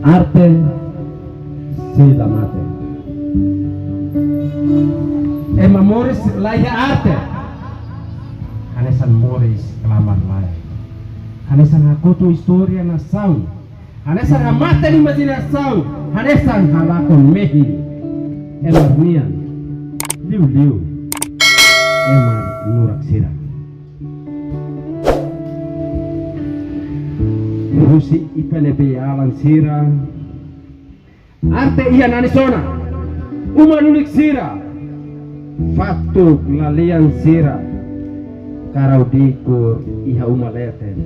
arte sila mate. Emma Morris laia arte. Hanesan Morris kelaman lain. Hanesan hakutu historia na saung. Hanesan hamate ni majina saung. Hanesan halakon mehi. Emar nian. Liu. Emar nurak sirah. Rusi ipelebe alang sira arte iya nani sona umanulik sira fatuk lalian sira karau dikur iha umaleten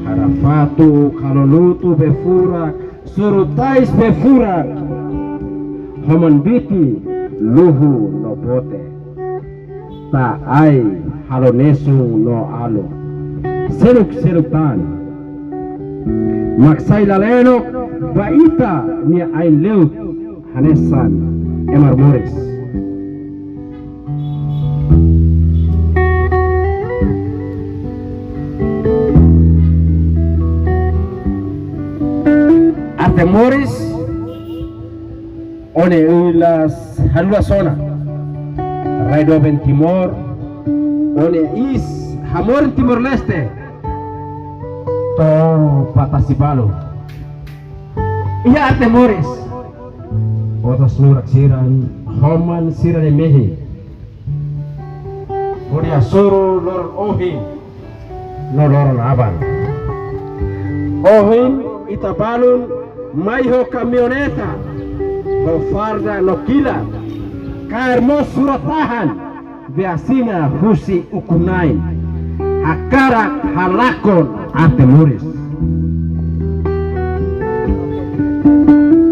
hara fatuk halolutu befurak surutais befurak homan biti luhu no bote ta ai halonesu no alo seruk tan maksai laleno baita ni ain leut hanesan Emar Morris. Arte Morris one ulas halua sona raido ben Timor one is hamor Timor Leste to patasibalo iya arte Morris otos nurak siran homan siran mehi odia soro lor ohin lor aban ohin itabalun maiho camioneta ho farda no kila kaermos suratahan beasina husi ukunain hakarak halakon arte Morris.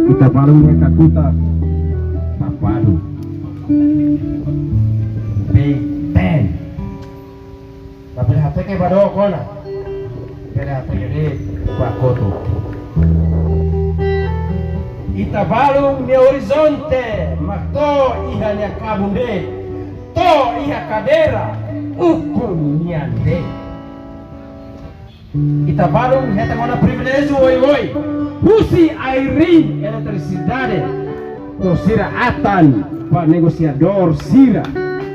Kita baru mereka kuta tapadu B10 tapi hati ke bado kona kena hati ke bakoto kita baru ni horizonte makto iha ni kabunde to iha kadera ukun niande kita baru heta mana privilégio oi husi airin eletricidade to sira atan pa negociador sira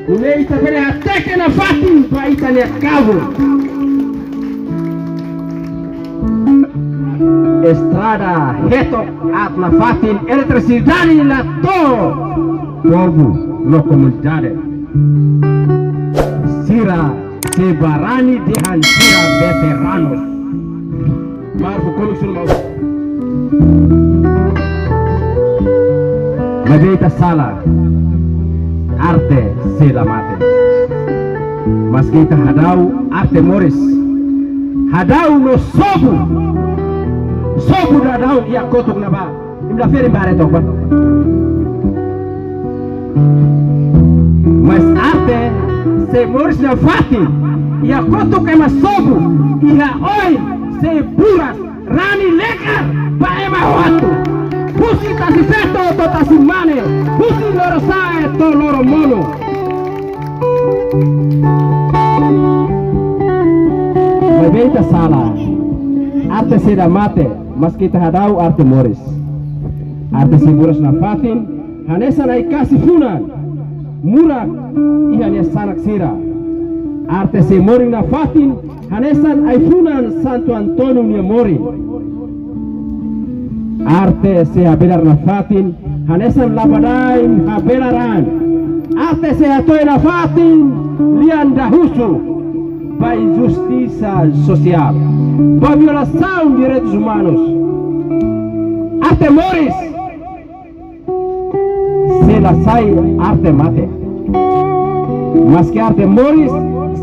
une ita pele ateke na fatin pa ita ni cabo estrada heto at na fatin eletricidade la to povo no comunidade sira sebarani de hansira veteranos marfo komiksun mau Mabita sala arte sila mate mas kita hadau arte Morris hadau no sobu dadau ia kotuk na ba imla fere bare to ba mas arte se Morris na fati ia kotuk ema sobu ia oi se puras rani lekar pa ema watu husi tasifeto to tasimane husi loro sae to loro mono Mabita sala arte sida mate mas kita hadau arte Morris arte si Morris na fatin hanesa na ikasi funan murak iha ni sanak sira arte si Morris na fatin hanesan ay funan Santo Antonio ni Mori arte se habelar na fatin hanesan labadain habelaran arte se hatoy na fatin lian dahusu pa injustiça social pa violação de direitos humanos arte Morris se la sai arte mate mas que arte Morris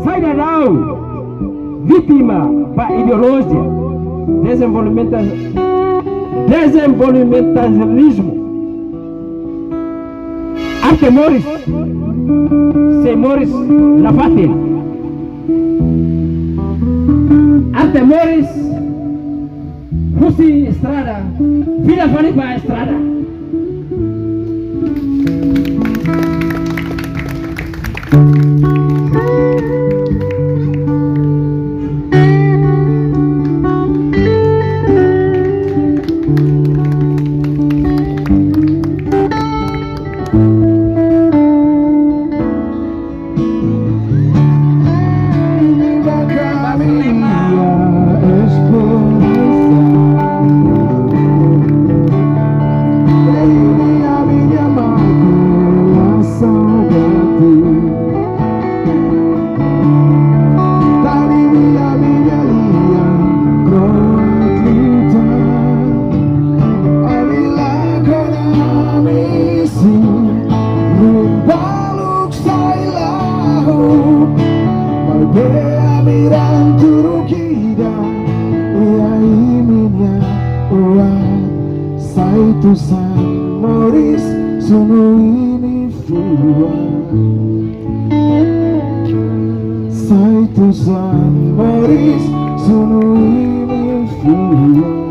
sai da não vítima pa ideologia desenvolvimentalismo arte Morris se Morris na fatin arte Morris Husi Estrada Vila Fanipa Estrada fuat Saitu San Moris sono ini fuat Saitu San Moris sono ini fuat